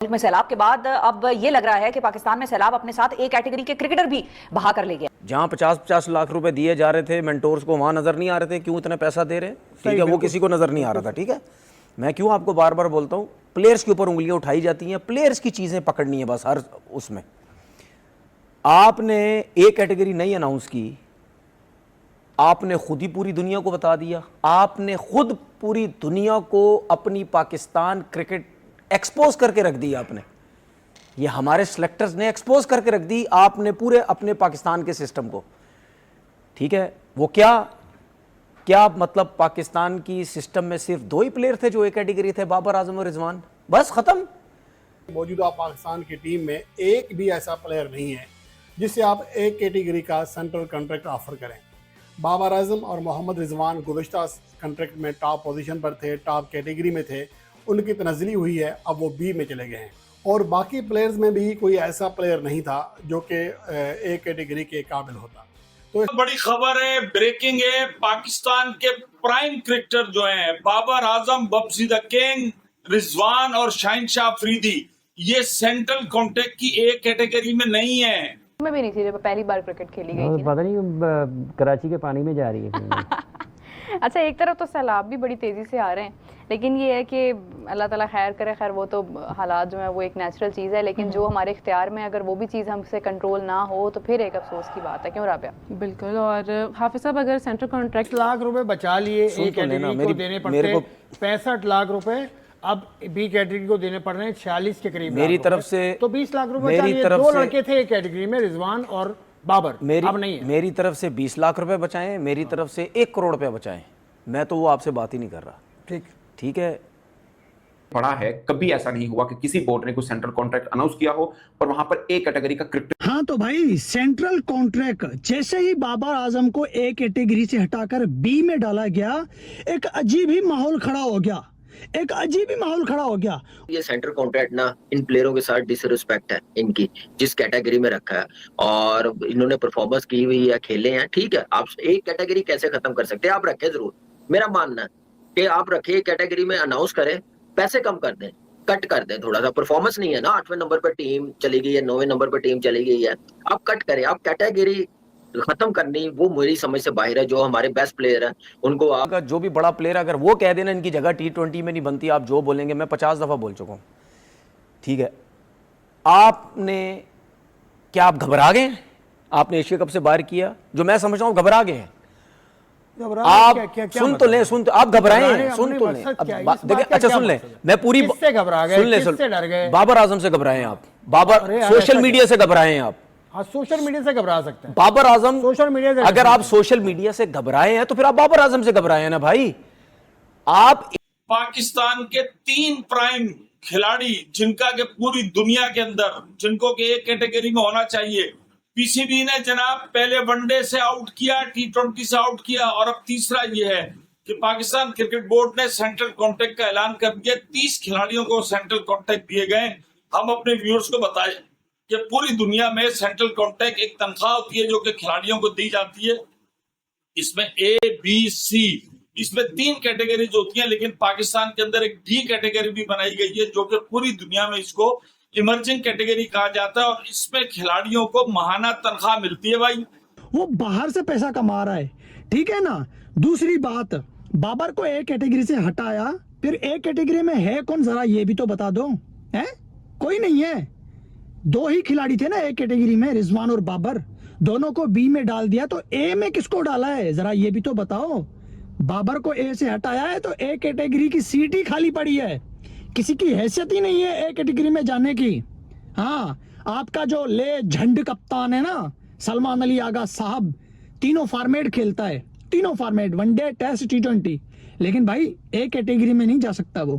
में सैलाब के बाद अब ये लग रहा है कि पाकिस्तान में सैलाब अपने साथ ए कैटेगरी के क्रिकेटर भी बहा कर ले गया। जहां 50-50 लाख रुपए दिए जा रहे थे मेंटोर्स को, वहां नजर नहीं आ रहे थे क्यों इतना पैसा दे रहे हैं, ठीक है, वो किसी को नजर नहीं आ रहा था। ठीक है, मैं क्यों आपको बार बार बोलता हूं, प्लेयर्स के ऊपर उंगलियां उठाई जाती हैं, प्लेयर्स की चीजें पकड़नी है बस। हर उसमें आपने ए कैटेगरी नहीं अनाउंस की, आपने खुद ही पूरी दुनिया को बता दिया, आपने खुद पूरी दुनिया को अपनी पाकिस्तान क्रिकेट एक्सपोज करके रख दी। आपने ये हमारे सिलेक्टर्स ने एक्सपोज करके रख दी आपने पूरे अपने पाकिस्तान के सिस्टम को। ठीक है, वो क्या मतलब पाकिस्तान की सिस्टम में सिर्फ दो ही प्लेयर थे जो एक कैटेगरी थे, बाबर आजम और रिजवान, बस खत्म। मौजूदा पाकिस्तान की टीम में एक भी ऐसा प्लेयर नहीं है जिसे आप एक कैटेगरी का सेंट्रल कॉन्ट्रैक्ट ऑफर करें। बाबर आजम और मोहम्मद रिजवान गुज़श्ता कॉन्ट्रैक्ट में टॉप पोजीशन पर थे, टॉप कैटेगरी में थे, उनकी तनज़ली हुई है, अब वो बी में चले गए हैं। और बाकी प्लेयर्स में भी कोई ऐसा प्लेयर नहीं था जो कि एक कैटेगरी के काबिल होता। तो बड़ी खबर है, ब्रेकिंग है, पाकिस्तान के प्राइम क्रिकेटर जो हैं बाबर आजम, बब्सी द किंग, रिजवान और शाहिन शाह अफरीदी, ये सेंट्रल कॉन्ट्रैक्ट की एक कैटेगरी में नहीं है। मैं भी नहीं थी जब पहली बार क्रिकेट खेली गई थी। पता नहीं कराची के पानी में जा रही है। अच्छा, एक तरफ तो सैलाब भी बड़ी तेज़ी से आ रहे हैं, लेकिन ये है कि अल्लाह ताला खैर करे। खैर वो तो हालात जो है वो एक नेचुरल चीज़ है, लेकिन जो हमारे इख्तियार में अगर वो भी चीज़ हमसे कंट्रोल ना हो तो फिर एक अफसोस की बात है। क्यों राबिया? बिल्कुल। और हाफिज साहब, अगर सेंट्रल कॉन्ट्रैक्ट लाख रुपए बचा लिए एक कैटेगरी को देने पड़ते, 65 लाख रुपए अब बी कैटेगरी को देने पड़ रहे हैं 46 के करीब। मेरी तरफ से तो 20 लाख रुपए चाहिए। दो लड़के थे एक कैटेगरी में, रिजवान और बाबर, अब नहीं है। मेरी तरफ से 20 लाख रुपए बचाएं, मेरी तरफ से 1 करोड़ रुपए बचाएं, मैं तो वो आपसे बात ही नहीं कर रहा। ठीक है, पढ़ा है, कभी ऐसा नहीं हुआ कि किसी बोर्ड ने कोई सेंट्रल कॉन्ट्रैक्ट अनाउंस किया हो और वहां पर ए कैटेगरी का क्रिकेट। हाँ तो भाई, सेंट्रल कॉन्ट्रैक्ट जैसे ही बाबर आजम को ए कैटेगरी से हटाकर बी में डाला गया, एक अजीब ही माहौल खड़ा हो गया, एक अजीब ही माहौल खड़ा हो गया। ये सेंट्रल कॉन्ट्रैक्ट ना इन प्लेयरों के साथ डिसरिस्पेक्ट है इनकी, जिस कैटेगरी में रखा है, और इन्होंने परफॉर्मेंस की हुई है, खेले हैं, ठीक है। आप एक कैटेगरी कैसे खत्म कर सकते हैं? आप रखें जरूर, मेरा मानना है कि आप रखिए कैटेगरी में, अनाउंस करें, पैसे कम कर दें, कट कर दें थोड़ा सा। परफॉर्मेंस नहीं है ना, 8वें नंबर पर टीम चली गई है, 9वें नंबर पर टीम चली गई है, आप कट करें। आप कैटेगरी खत्म करनी, वो मेरी समझ से बाहर है। जो हमारे बेस्ट प्लेयर हैं उनको आप, जो भी बड़ा प्लेयर अगर वो कह देना इनकी जगह T20 में नहीं बनती, आप जो बोलेंगे, मैं 50 दफा बोल चुका हूं। ठीक है, आपने क्या आप घबरा गए? आपने एशिया कप से बाहर किया, जो मैं समझ रहा हूं घबरा गए हैं आप। सुन तो ले, सुन तो आप घबराए हैं, सुन तो ले। देखिए, अच्छा सुन ले, मैं पूरी घबरा गए, सुन ले, किससे डर गए? बाबर आजम से घबराए हैं आप, बाबर सोशल मीडिया से घबराए हैं आप। हाँ, सोशल मीडिया से घबरा सकते हैं। बाबर आजम सोशल मीडिया से, अगर आप सोशल मीडिया से घबराए हैं तो फिर आप बाबर आजम से घबराए हैं ना भाई। आप पाकिस्तान के 3 प्राइम खिलाड़ी जिनका के पूरी दुनिया के अंदर, जिनको के एक कैटेगरी में होना चाहिए, पीसीबी ने जनाब पहले वनडे से आउट किया, T20 से आउट किया, और अब तीसरा ये है कि पाकिस्तान क्रिकेट बोर्ड ने सेंट्रल कॉन्ट्रैक्ट का ऐलान कर दिया। 30 खिलाड़ियों को सेंट्रल कॉन्ट्रैक्ट दिए गए। हम अपने व्यूअर्स को बताएं कि पूरी दुनिया में सेंट्रल कॉन्ट्रैक्ट एक तनख्वाह होती है जो कि खिलाड़ियों को दी जाती है। इसमें A, B, C, इसमें 3 कैटेगरीज होती हैं, लेकिन पाकिस्तान के अंदर एक D कैटेगरी भी बनाई गई है जो कि पूरी दुनिया में इसको इमर्जिंग कैटेगरी कहा जाता है, और इसमें खिलाड़ियों को माहाना तनख्वाह मिलती है। भाई वो बाहर से पैसा कमा रहा है, ठीक है ना। दूसरी बात, बाबर को ए कैटेगरी से हटाया, फिर ए कैटेगरी में है कौन, जरा ये भी तो बता दो। है कोई नहीं है, 2 ही खिलाड़ी थे ना एक कैटेगरी में, रिजवान और बाबर, दोनों को बी में डाल दिया, तो ए में किसको डाला है, जरा ये भी तो बताओ। बाबर को ए से हटाया है तो ए कैटेगरी की सीट ही खाली पड़ी है, किसी की हैसियत ही नहीं है ए कैटेगरी में जाने की। हाँ, आपका जो ले झंड कप्तान है ना, सलमान अली आगा साहब, तीनों फॉर्मेट खेलता है, तीनों फॉर्मेट, वनडे, टेस्ट, T20, लेकिन भाई ए कैटेगरी में नहीं जा सकता वो।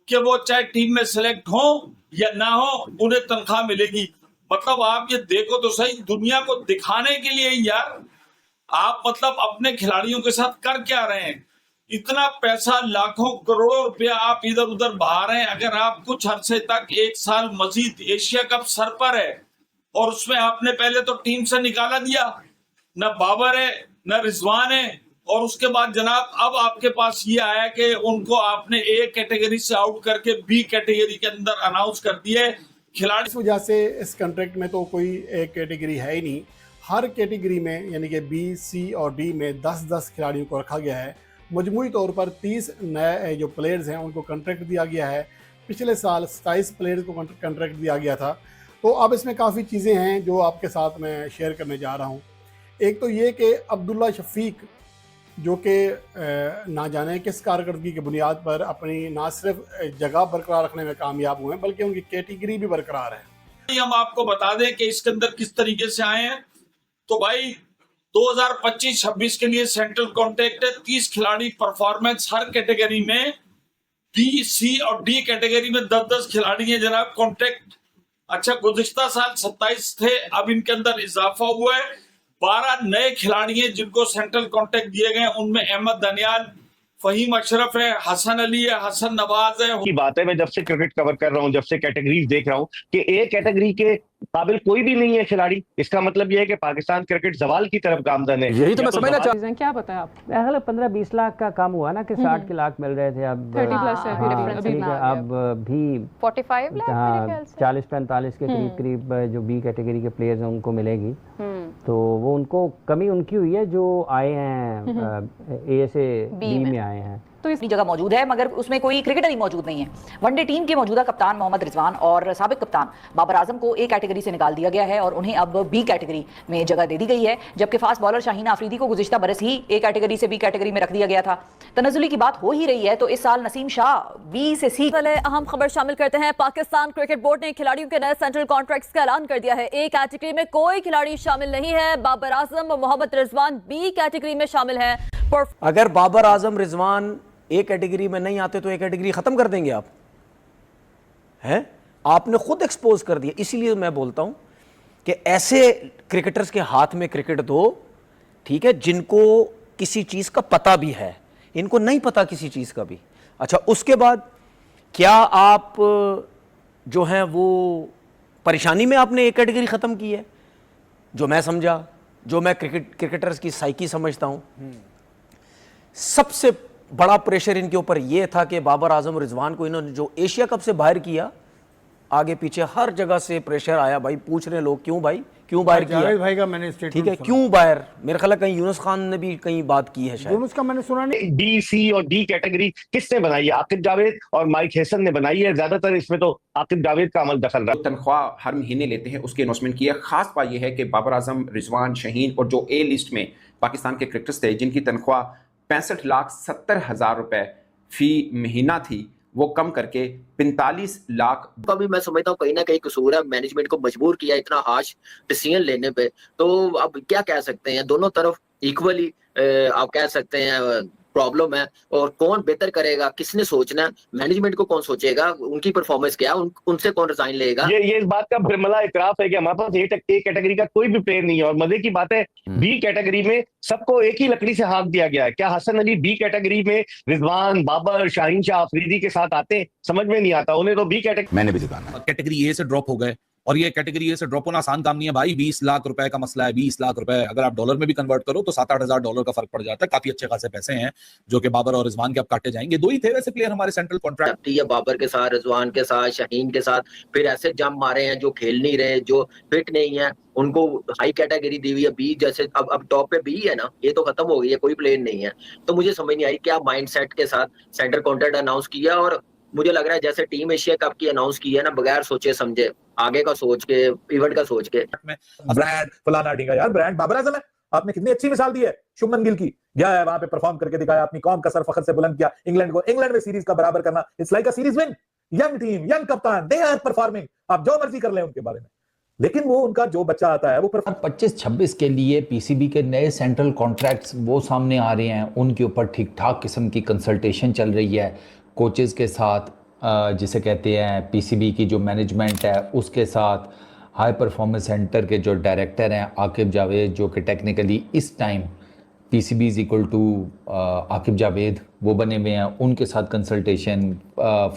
कि वो चाहे टीम में सिलेक्ट हो या ना हो, उन्हें तनख्वाह मिलेगी। मतलब आप ये देखो तो सही, दुनिया को दिखाने के लिए यार आप मतलब अपने खिलाड़ियों के साथ कर क्या रहे हैं? इतना पैसा, लाखों करोड़ों रुपया आप इधर उधर बहा रहे हैं। अगर आप कुछ अरसे तक, 1 साल मजीद, एशिया कप सर पर है और उसमें आपने पहले तो टीम से निकाला दिया, न बाबर है, न रिजवान है, और उसके बाद जनाब अब आपके पास ये आया कि उनको आपने ए कैटेगरी से आउट करके बी कैटेगरी के अंदर अनाउंस कर दिया है खिलाड़ी। इस वजह से इस कॉन्ट्रैक्ट में तो कोई एक कैटेगरी है ही नहीं। हर कैटेगरी में यानी कि बी, सी और डी में 10-10 खिलाड़ियों को रखा गया है। मजमूई तौर पर 30 नए जो प्लेयर्स हैं उनको कॉन्ट्रैक्ट दिया गया है। पिछले साल 27 प्लेयर्स को कॉन्ट्रैक्ट दिया गया था। तो अब इसमें काफ़ी चीज़ें हैं जो आपके साथ मैं शेयर करने जा रहा हूँ। एक तो ये कि अब्दुल्ला शफीक जो कि ना जाने किस कारकर्दगी की बुनियाद पर अपनी ना सिर्फ जगह बरकरार रखने में कामयाब हुए हैं बल्कि उनकी कैटेगरी भी बरकरार है। हम आपको बता दें कि इसके अंदर किस तरीके से आए हैं। तो भाई 2025-26 के लिए सेंट्रल कॉन्ट्रैक्ट है 30 खिलाड़ी परफॉर्मेंस हर कैटेगरी में, बी, सी और डी कैटेगरी में 10-10 खिलाड़ी हैं जनाब कॉन्ट्रैक्ट। अच्छा, गुज़िश्ता साल 27 थे, अब इनके अंदर इजाफा हुआ है। 12 नए खिलाड़ी हैं जिनको सेंट्रल कॉन्ट्रैक्ट दिए गए। उनमें अहमद दनियाल, फहीम अशरफ है, हसन अली है, हसन नवाज है। की बात है, मैं जब से क्रिकेट कवर कर रहा हूँ, जब से कैटेगरीज देख रहा हूँ कि ए कैटेगरी के काबिल कोई भी नहीं है खिलाड़ी। इसका मतलब यह है कि पाकिस्तान क्रिकेट जवाल की तरफ गामजन है। यही तो मैं समझना चाहता क्या पता है आप? 15-20 लाख का कम हुआ ना कि 60 के लाख मिल रहे थे, अब 30 प्लस है अब भी 45 लाख मेरे ख्याल से 40-45 के करीब जो बी कैटेगरी के प्लेयर्स हैं उनको मिलेगी। तो वो उनको कमी उनकी हुई है जो आए हैं ए से बी में आए हैं। तो इस जगह मौजूद है मगर उसमें कोई क्रिकेटर ही मौजूद नहीं है। वनडे टीम के मौजूदा कप्तान मोहम्मद रिजवान और साबिक कप्तान बाबर आजम को ए कैटेगरी से निकाल दिया गया है और उन्हें अब बी कैटेगरी में जगह दे दी गई है, जबकि फास्ट बॉलर शाहीन आफरीदी को गुज़िश्ता बरस ही ए कैटेगरी से बी कैटेगरी में रख दिया गया था। तनज़ुली की बात हो ही रही है तो इस साल नसीम शाह बी से सी। पहले अहम खबर शामिल करते हैं। पाकिस्तान क्रिकेट बोर्ड ने खिलाड़ियों के नए सेंट्रल कॉन्ट्रैक्ट्स का ऐलान कर दिया है। ए कैटेगरी में कोई खिलाड़ी शामिल नहीं है। बाबर आजम और मोहम्मद रिजवान बी कैटेगरी में शामिल है। अगर बाबर आजम रिजवान ए कैटेगरी में नहीं आते तो ए कैटेगरी खत्म कर देंगे आप, हैं? आपने खुद एक्सपोज कर दिया। इसीलिए मैं बोलता हूं कि ऐसे क्रिकेटर्स के हाथ में क्रिकेट दो, ठीक है, जिनको किसी चीज का पता भी है। इनको नहीं पता किसी चीज का भी। अच्छा, उसके बाद क्या आप जो हैं वो परेशानी में आपने ए कैटेगरी खत्म की है? जो मैं समझा, जो मैं क्रिकेटर्स की साइकी समझता हूं, सबसे बड़ा प्रेशर इनके ऊपर यह था कि बाबर आजम रिजवान को इन्होंने जो एशिया कप से बाहर किया, आगे पीछे हर जगह से प्रेशर आया। भाई पूछ रहे लोग क्यों भाई, क्यों बाहर किया? भाई का मैंने ठीक है, क्यों बाहर? मेरे ख्याल कहीं यूनुस खान ने भी कहीं बात की है शायद। यूनुस का मैंने सुना नहीं। डी, सी और डी कैटेगरी किसने बनाई है? आकिब जावेद और माइक हैसन ने बनाई है। ज्यादातर इसमें तो आकिब जावेद का अमल दखल रहा। तनख्वाह हर महीने लेते हैं उसकी अनाउंसमेंट की है। खास बात यह है कि बाबर आजम, रिजवान, शहीन और जो ए लिस्ट में पाकिस्तान के क्रिकेटर्स थे जिनकी तनख्वाह 65,70,000 रुपए फी महीना थी, वो कम करके 45 लाख। अभी मैं समझता हूँ कहीं ना कहीं कसूर है, मैनेजमेंट को मजबूर किया इतना हार्श डिसीजन लेने पे। तो अब क्या कह सकते हैं, दोनों तरफ इक्वली आप कह सकते हैं प्रॉब्लम है। और कौन बेहतर करेगा, किसने सोचना है, मैनेजमेंट को कौन सोचेगा, उनकी परफॉर्मेंस क्या, उनसे कौन रिजाइन लेगा। ये इस बात का बिरमला इतराफ है कि हमारे पास ए कैटेगरी का कोई भी प्लेयर नहीं है। और मजे की बात है, बी कैटेगरी में सबको एक ही लकड़ी से हाँक दिया गया है। क्या हसन अली बी कैटेगरी में रिजवान, बाबर, शाहीन शाह अफरीदी के साथ आते? समझ में नहीं आता। उन्हें तो बी कैटेगरी मैंने भी दिखाना। कैटेगरी ए से ड्रॉप हो गए और ये कैटेगरी ए से ड्रॉप होना आसान काम नहीं है भाई। 20 लाख रुपए का मसला है। 20 लाख रुपए अगर आप डॉलर में भी कन्वर्ट करो तो 7-8 हजार डॉलर का फर्क पड़ जाता है। काफी अच्छे खासे पैसे हैं जो कि बाबर और रिजवान के अब काटे जाएंगे। दो ही थे वैसे प्लेयर हमारे सेंट्रल कॉन्ट्रैक्ट। बाबर के साथ, रिजवान के साथ, शाहीन के साथ, फिर ऐसे जम मारे हैं जो खेल नहीं रहे, जो फिट नहीं है, उनको हाई कैटेगरी दी हुई है बी। जैसे अब टॉप पे बी है ना, ये तो खत्म हो गई है, कोई प्लेयर नहीं है। तो मुझे समझ नहीं आई क्या माइंडसेट के साथ सेंट्रल कॉन्ट्रैक्ट अनाउंस किया। और मुझे लग रहा है जैसे टीम एशिया कप की अनाउंस की है ना, बगैर सोचे समझे, आगे का सोच के, इवेंट का सोच के। ब्रांड फलाना ढींगा यार, ब्रांड बाबर आजम है। आपने कितनी अच्छी मिसाल दी है शुभमन गिल की। गया है वहां पे परफॉर्म करके दिखाया, अपनी कौम का सर फखर से बुलंद किया। इंग्लैंड को, इंग्लैंड में सीरीज का बराबर करना, it's like a series win. Young team, young कप्तान, दे आर परफॉर्मिंग। आप जो मर्जी कर ले उनके बारे में, लेकिन वो उनका जो बच्चा आता है वो 25-26 के लिए पीसीबी के नए सेंट्रल कॉन्ट्रैक्ट्स वो सामने आ रहे हैं। उनके ऊपर ठीक ठाक किस्म की कंसल्टेशन चल रही है कोचेस के साथ, जिसे कहते हैं पीसीबी की जो मैनेजमेंट है उसके साथ। हाई परफॉर्मेंस सेंटर के जो डायरेक्टर हैं आकिब जावेद, जो कि टेक्निकली इस time PCB is equal to Aaqib Javed वो बने हुए हैं, उनके साथ कंसल्टेशन,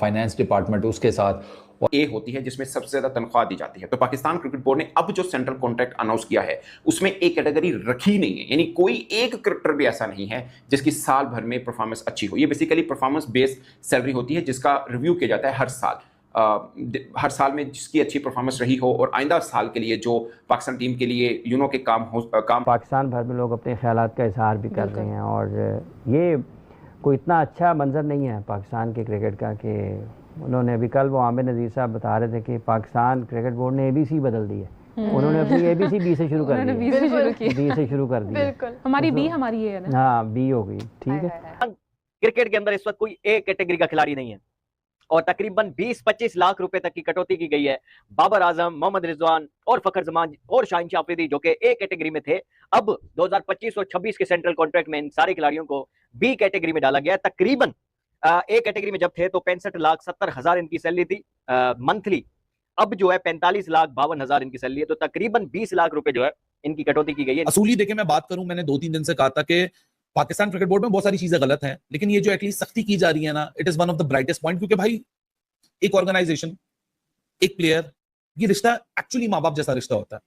फाइनेंस डिपार्टमेंट उसके साथ, और ए होती है जिसमें सबसे ज्यादा तनख्वाह दी जाती है। तो पाकिस्तान क्रिकेट बोर्ड ने अब जो सेंट्रल कॉन्ट्रैक्ट अनाउंस किया है उसमें ए कैटेगरी रखी नहीं है, यानी कोई एक क्रिकेटर भी ऐसा नहीं है जिसकी साल भर में परफॉर्मेंस अच्छी हो। ये बेसिकली परफॉर्मेंस बेस्ड सैलरी होती है जिसका रिव्यू किया जाता है हर साल में जिसकी अच्छी परफॉर्मेंस रही हो और आइंदा साल के लिए जो पाकिस्तान टीम के लिए के काम पाकिस्तान भर में लोग अपने ख्यालात का इजहार भी कर रहे हैं और ये कोई इतना अच्छा मंजर नहीं है पाकिस्तान के क्रिकेट का कि उन्होंने अभी कल वो आमिर नज़ीर साहब बता रहे थे कि पाकिस्तान क्रिकेट बोर्ड ने ABC बदल दी है। उन्होंने अपनी ABC B से शुरू कर दी, B से शुरू कर दी। बिल्कुल हमारी B हमारी A है ना। हाँ B हो गई, ठीक है। क्रिकेट के अंदर इस वक्त कोई A कैटेगरी का खिलाड़ी नहीं है और तकरीबन 20-25 लाख रुपए तक की कटौती की गई है। बाबर आजम, मोहम्मद रिजवान और फखर जमान और शाहीन शाह अफरीदी जो कि ए कैटेगरी में थे, अब 2025 और 26 के सेंट्रल कॉन्ट्रैक्ट में इन सारे खिलाड़ियों को बी कैटेगरी में डाला गया है। तकरीबन ए कैटेगरी में जब थे तो 65,70,000 इनकी सैलरी थी मंथली, अब जो है 45,52,000 इनकी सैलरी है, तो तकरीबन 20 लाख रुपए जो है इनकी कटौती की गई है। असूली देखे मैं बात करूं, मैंने 2-3 दिन से कहा था कि पाकिस्तान क्रिकेट बोर्ड में बहुत सारी चीजें गलत हैं, लेकिन ये जो एटलीस्ट सख्ती की जा रही है ना, it is one of the brightest point, क्योंकि भाई एक ऑर्गेनाइजेशन, एक प्लेयर, ये रिश्ता एक्चुअली माँ बाप जैसा रिश्ता होता है।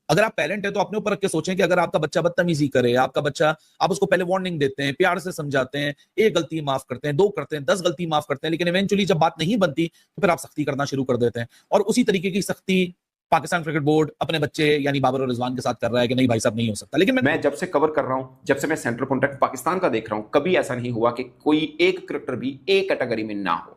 अगर आप पेरेंट है तो अपने ऊपर रख के सोचें कि अगर आपका बच्चा बदतमीजी करे, आपका बच्चा, आप उसको पहले वार्निंग देते हैं, प्यार से समझाते हैं, एक गलती माफ करते हैं, 2 करते हैं, 10 गलती माफ करते हैं, लेकिन इवेंचुअली जब बात नहीं बनती तो फिर आप सख्ती करना शुरू कर देते हैं। और उसी तरीके की सख्ती पाकिस्तान क्रिकेट बोर्ड अपने बच्चे यानी बाबर और रिजवान के साथ कर रहा है कि नहीं भाई साहब नहीं हो सकता। लेकिन मैं जब से कवर कर रहा हूं, जब से मैं सेंट्रल कॉन्ट्रैक्ट पाकिस्तान का देख रहा हूं, कभी ऐसा नहीं हुआ कि कोई एक क्रिकेटर भी ए कैटेगरी में ना हो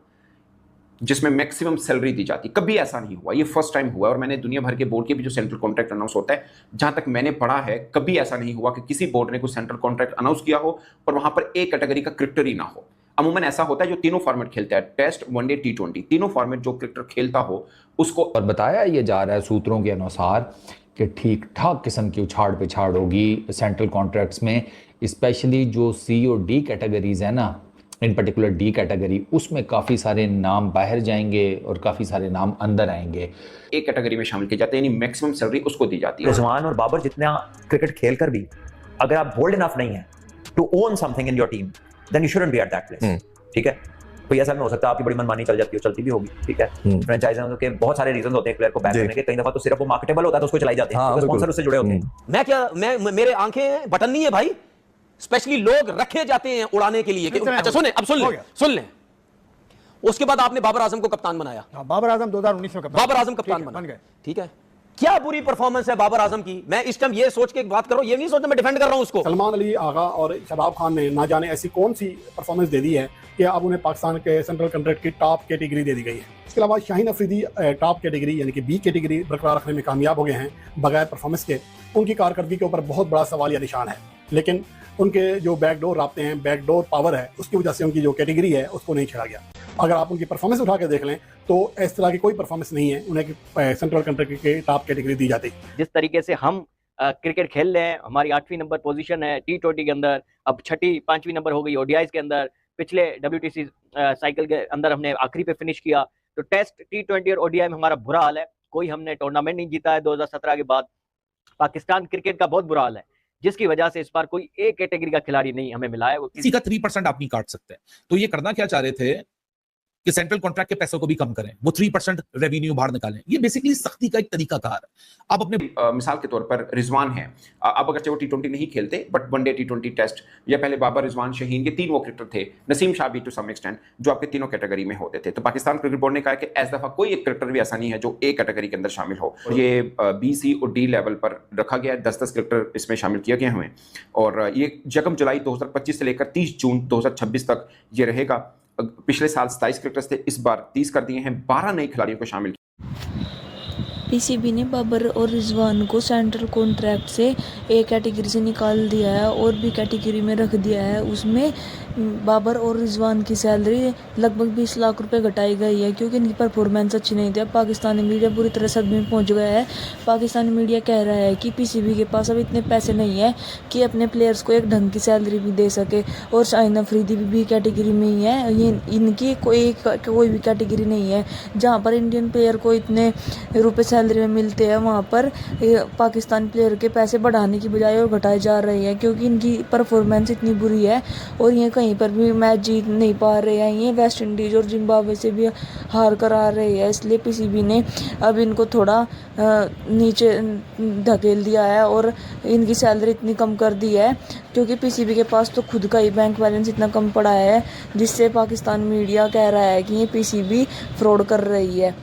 जिसमें मैक्सिमम सैलरी दी जाती, कभी ऐसा नहीं हुआ। ये फर्स्ट टाइम हुआ। और मैंने दुनिया भर के बोर्ड के भी जो सेंट्रल कॉन्ट्रैक्ट अनाउंस होता है, जहां तक मैंने पढ़ा है, कभी ऐसा नहीं हुआ कि किसी बोर्ड ने कोई सेंट्रल कॉन्ट्रैक्ट अनाउंस किया हो और वहां पर ए कैटेगरी का क्रिकेटर ही ना हो। अमूमन ऐसा होता है जो तीनों फॉर्मेट खेलता है, टेस्ट, वनडे, T20, तीनों फॉर्मेट जो क्रिकेटर खेलता हो उसको। और बताया ये जा रहा है सूत्रों के अनुसार कि ठीक ठाक किस्म की उछाड़ पिछाड़ होगी सेंट्रल कॉन्ट्रैक्ट्स में, स्पेशली जो C और D कैटेगरीज है ना, इन पर्टिकुलर D कैटेगरी, उसमें काफ़ी सारे नाम बाहर जाएंगे और काफ़ी सारे नाम अंदर आएंगे। एक कैटेगरी में शामिल किए जाते हैं, यानी मैक्सिमम सैलरी उसको दी जाती है। रिजवान और बाबर जितना क्रिकेट खेल कर भी अगर आप बोल्ड इनफ नहीं है to own something in your team, then you shouldn't be at that place. ठीक है, कोई ऐसा नहीं हो सकता आपकी बड़ी मनमानी चल जाती हो, चलती भी होगी। ठीक है, फ्रेंचाइज के बहुत सारे रीजन होते हैं प्लेयर को बैक करने के, कई दफा तो सिर्फ वो मार्केटेबल होता है तो उसको चलाई जाते हैं, स्पॉन्सर उससे जुड़े होते हैं। मैं मेरे आंखें बटन नहीं है भाई, स्पेशली लोग रखे जाते हैं उड़ाने के लिए। अच्छा सुने, अब सुन ले। उसके बाद आपने बाबर आजम को कप्तान बनाया। बाबर आजम 2019 में बाबर आजम कप्तान बन गए, ठीक है। क्या बुरी परफॉर्मेंस है बाबर आजम की। मैं इस टाइम ये सोच के बात कर रहा हूं, ये नहीं सोचता मैं डिफेंड कर रहा हूं उसको। सलमान अली आगा और शबाब खान ने ना जाने ऐसी कौन सी परफॉर्मेंस दे दी है कि अब उन्हें पाकिस्तान के सेंट्रल कॉन्ट्रैक्ट की टॉप कैटेगरी दे दी गई है। इसके अलावा शाहीन अफरीदी टॉप कैटेगरी यानी कि बी कैटेगरी बरकरार रखने में कामयाब हो गए हैं बगैर परफॉर्मेंस के। उनकी कारकर्दगी के ऊपर बहुत बड़ा सवाल या निशान है, लेकिन उनके जो बैकडोर राब्ते हैं, बैकडोर पावर है, उसकी वजह से उनकी जो कैटेगरी है उसको नहीं छेड़ा गया। अगर आप उनकी परफॉर्मेंस उठा के देख लें तो इस तरह की कोई परफॉर्मेंस नहीं है उन्हें सेंट्रल कॉन्ट्रैक्ट के टॉप कैटेगरी दी जाती। जिस तरीके से हम क्रिकेट खेल रहे हैं, हमारी 8वीं नंबर पोजीशन है T20 के अंदर, अब 6ठी 5वीं नंबर हो गई ODIs के अंदर, पिछले WTC साइकिल के अंदर हमने आखिरी पे फिनिश किया। तो टेस्ट, T20 और ODI में हमारा बुरा हाल है, कोई हमने टूर्नामेंट नहीं जीता है 2017 के बाद। पाकिस्तान क्रिकेट का बहुत बुरा हाल है, जिसकी वजह से इस बार कोई एक कैटेगरी का खिलाड़ी नहीं हमें मिला है। वो किसी का 3% आप नहीं काट सकते। तो ये करना क्या चाह रहे थे कि सेंट्रल कॉन्ट्रैक्ट के पैसों को भी कम करें, वो 3% रेवेन्यू बाहर निकालें। ये बेसिकली सख्ती का एक तरीका कार है। आप अपने मिसाल के तौर पर रिजवान है, अब अगर वो T20 नहीं खेलते बट वनडे, T20, टेस्ट, या पहले बाबर, रिजवान, शाहीन, ये 3 वो क्रिकेटर थे, नसीम शाह भी टू सम एक्सटेंट, जो आपके तीनों कैटेगरी में होते थे। तो पाकिस्तान क्रिकेट बोर्ड ने कहा कि इस दफा कोई एक क्रिकेटर भी ऐसा नहीं है जो ए कैटेगरी के अंदर शामिल हो। ये B, C और D लेवल पर रखा गया है, 10-10 क्रिकेटर इसमें शामिल किए गए हुए हैं। और ये 1 जुलाई 2025 से लेकर 30 जून 2026 तक ये रहेगा। पिछले साल 27 क्रिकेटर्स थे, इस बार 30 कर दिए हैं, 12 नए खिलाड़ियों को शामिल। पीसीबी ने बाबर और रिजवान को सेंट्रल कॉन्ट्रैक्ट से ए कैटेगरी से निकाल दिया है और बी कैटेगरी में रख दिया है। उसमें बाबर और रिजवान की सैलरी लगभग 20 लाख रुपए घटाई गई है क्योंकि इनकी परफॉर्मेंस अच्छी नहीं थी। पाकिस्तानी मीडिया पूरी तरह सदमे में पहुंच गया है। पाकिस्तानी मीडिया कह रहा है कि पीसीबी के पास अब इतने पैसे नहीं है कि अपने प्लेयर्स को एक ढंग की सैलरी भी दे सके। और शाहीन अफरीदी भी बी कैटेगरी में ही है, ये इनकी कोई भी कैटेगरी नहीं है। जहाँ पर इंडियन प्लेयर को इतने रुपये सैलरी में मिलते हैं, वहाँ पर पाकिस्तानी प्लेयर के पैसे बढ़ाने की बजाय और घटाए जा रहे हैं क्योंकि इनकी परफॉर्मेंस इतनी बुरी है। और ये कहीं पर भी मैच जीत नहीं पा रहे हैं। ये वेस्ट इंडीज और जिम्बाब्वे से भी हार कर आ रहे हैं, इसलिए पीसीबी ने अब इनको थोड़ा नीचे धकेल दिया है और इनकी सैलरी इतनी कम कर दी है, क्योंकि पीसीबी के पास तो खुद का ही बैंक बैलेंस इतना कम पड़ा है, जिससे पाकिस्तान मीडिया कह रहा है कि ये पीसीबी फ्रॉड कर रही है।